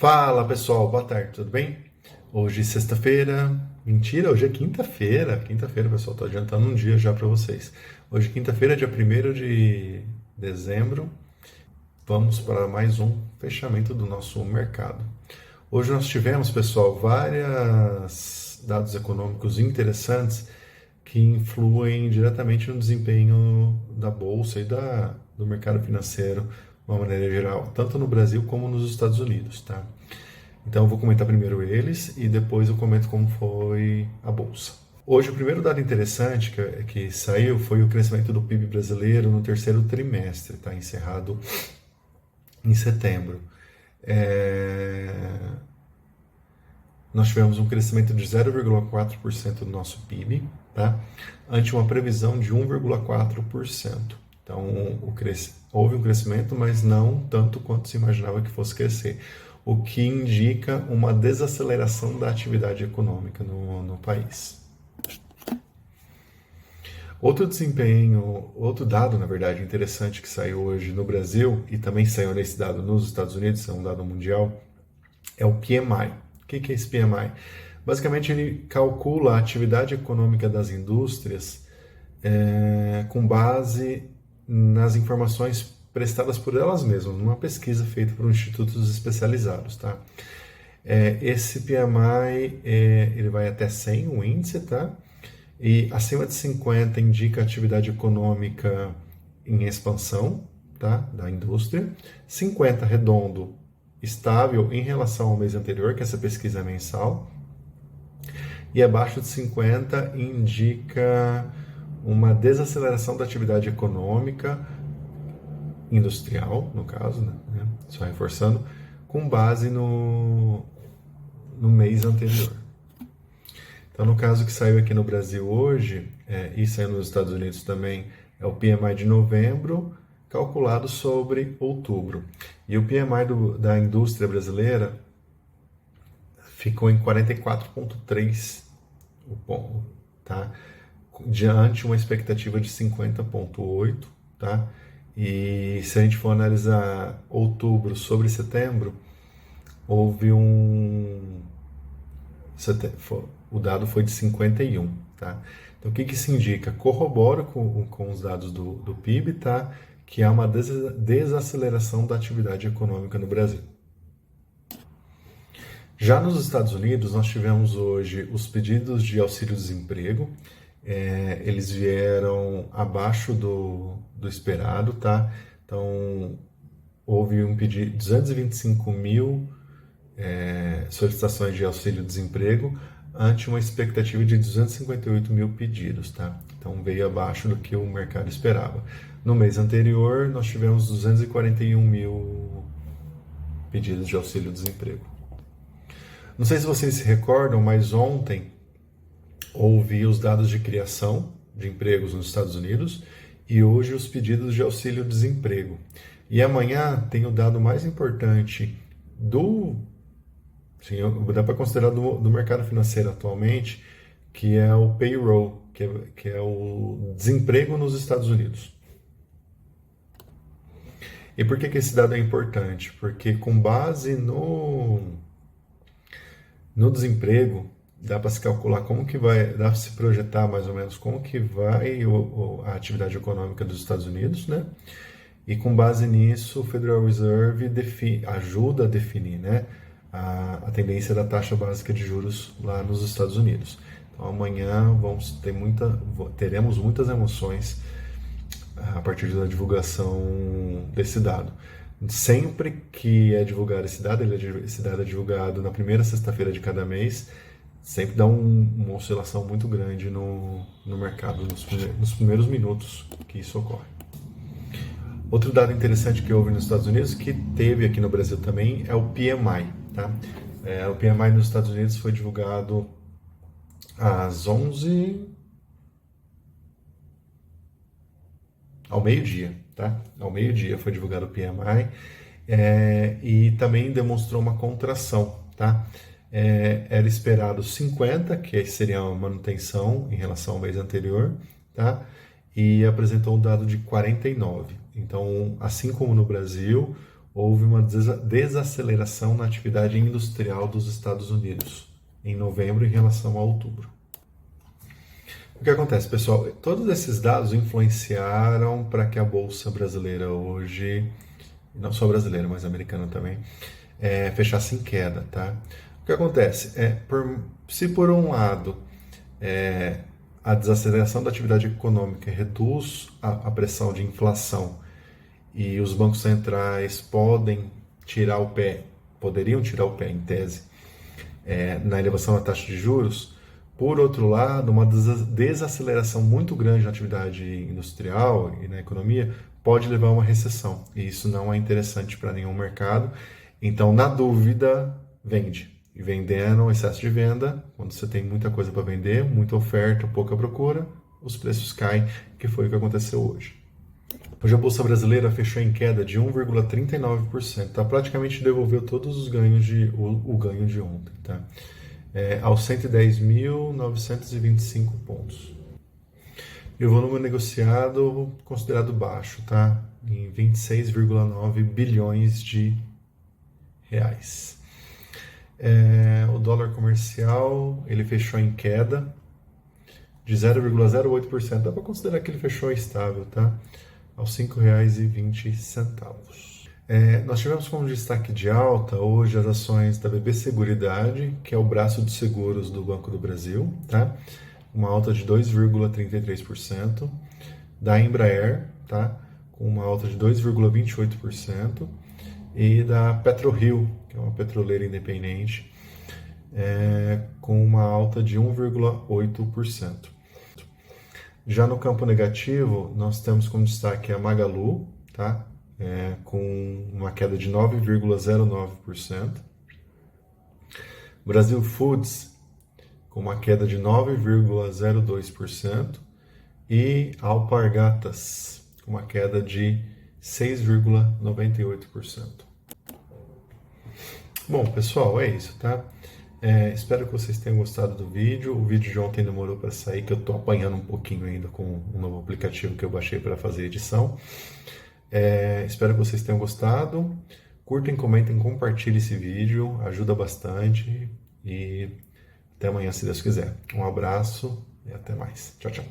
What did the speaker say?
Fala pessoal, boa tarde, tudo bem? Hoje sexta-feira, mentira, hoje é quinta-feira. Quinta-feira, pessoal, tô adiantando um dia já para vocês. Hoje, quinta-feira, dia 1º de dezembro, vamos para mais um fechamento do nosso mercado. Hoje nós tivemos, pessoal, vários dados econômicos interessantes que influem diretamente no desempenho da bolsa e do mercado financeiro de uma maneira geral, tanto no Brasil como nos Estados Unidos, tá? Então eu vou comentar primeiro eles e depois eu comento como foi a bolsa. Hoje o primeiro dado interessante que saiu foi o crescimento do PIB brasileiro no terceiro trimestre, tá? Encerrado em setembro. Nós tivemos um crescimento de 0,4% do nosso PIB, tá? Ante uma previsão de 1,4%. Então, houve um crescimento, mas não tanto quanto se imaginava que fosse crescer, o que indica uma desaceleração da atividade econômica no país. Outro dado, na verdade, interessante que saiu hoje no Brasil, e também saiu nesse dado nos Estados Unidos, é um dado mundial, é o PMI. O que é esse PMI? Basicamente, ele calcula a atividade econômica das indústrias com base nas informações prestadas por elas mesmas, numa pesquisa feita por institutos especializados, tá? Esse PMI, ele vai até 100, o índice, tá? E acima de 50 indica atividade econômica em expansão, tá? Da indústria. 50, redondo, estável em relação ao mês anterior, que essa pesquisa é mensal. E abaixo de 50 indica uma desaceleração da atividade econômica industrial, no caso, né? Só reforçando, com base no mês anterior. Então, no caso que saiu aqui no Brasil hoje, e saiu nos Estados Unidos também, é o PMI de novembro, calculado sobre outubro. E o PMI da indústria brasileira ficou em 44,3, o ponto, tá? Diante uma expectativa de 50,8, tá? E se a gente for analisar outubro sobre setembro, houve o dado foi de 51, tá? Então o que isso indica? Corrobora com os dados do PIB, tá? Que há uma desaceleração da atividade econômica no Brasil. Já nos Estados Unidos, nós tivemos hoje os pedidos de auxílio-desemprego. Eles vieram abaixo do esperado, tá? Então, houve um pedido, 225 mil solicitações de auxílio-desemprego, ante uma expectativa de 258 mil pedidos, tá? Então, veio abaixo do que o mercado esperava. No mês anterior, nós tivemos 241 mil pedidos de auxílio-desemprego. Não sei se vocês se recordam, mas ontem houve os dados de criação de empregos nos Estados Unidos e hoje os pedidos de auxílio-desemprego. E amanhã tem o dado mais importante dá para considerar do mercado financeiro atualmente, que é o payroll, que é o desemprego nos Estados Unidos. E por que esse dado é importante? Porque com base no desemprego, dá para se calcular como que vai, dá para se projetar mais ou menos como que vai a atividade econômica dos Estados Unidos, né? E com base nisso, o Federal Reserve ajuda a definir, né, a tendência da taxa básica de juros lá nos Estados Unidos. Então amanhã teremos muitas emoções a partir da divulgação desse dado. Sempre que é divulgado esse dado é divulgado na primeira sexta-feira de cada mês, sempre dá uma oscilação muito grande no mercado, nos primeiros minutos que isso ocorre. Outro dado interessante que houve nos Estados Unidos, que teve aqui no Brasil também, é o PMI. Tá? O PMI nos Estados Unidos foi divulgado às 11 ao meio-dia, tá? Ao meio-dia foi divulgado o PMI e também demonstrou uma contração, tá? Era esperado 50, que seria uma manutenção em relação ao mês anterior, tá? E apresentou um dado de 49. Então, assim como no Brasil, houve uma desaceleração na atividade industrial dos Estados Unidos em novembro em relação a outubro. O que acontece, pessoal? Todos esses dados influenciaram para que a Bolsa brasileira hoje, não só brasileira, mas americana também, fechasse em queda, tá? O que acontece? Se por um lado a desaceleração da atividade econômica reduz a pressão de inflação e os bancos centrais poderiam tirar o pé em tese, na elevação da taxa de juros, por outro lado, uma desaceleração muito grande na atividade industrial e na economia pode levar a uma recessão, e isso não é interessante para nenhum mercado. Então, na dúvida, vende. E vendendo, excesso de venda, quando você tem muita coisa para vender, muita oferta, pouca procura, os preços caem, que foi o que aconteceu hoje. Hoje a Bolsa Brasileira fechou em queda de 1,39%, tá? Praticamente devolveu todos os ganhos o ganho de ontem, tá? Aos 110.925 pontos. E o volume negociado considerado baixo, tá? Em 26,9 bilhões de reais. O dólar comercial ele fechou em queda de 0,08%. Dá para considerar que ele fechou estável, tá? Aos R$ 5,20. Nós tivemos como destaque de alta hoje as ações da BB Seguridade, que é o braço de seguros do Banco do Brasil, tá? Uma alta de 2,33%. Da Embraer, tá? Com uma alta de 2,28%. E da PetroRio, que é uma petroleira independente, com uma alta de 1,8%. Já no campo negativo, nós temos como destaque a Magalu, tá? Com uma queda de 9,09%. Brasil Foods, com uma queda de 9,02%. E Alpargatas, com uma queda de 6,98%. Bom, pessoal, é isso, tá? Espero que vocês tenham gostado do vídeo. O vídeo de ontem demorou para sair, que eu estou apanhando um pouquinho ainda com um novo aplicativo que eu baixei para fazer edição. Espero que vocês tenham gostado. Curtem, comentem, compartilhem esse vídeo, ajuda bastante. E até amanhã, se Deus quiser. Um abraço e até mais. Tchau, tchau.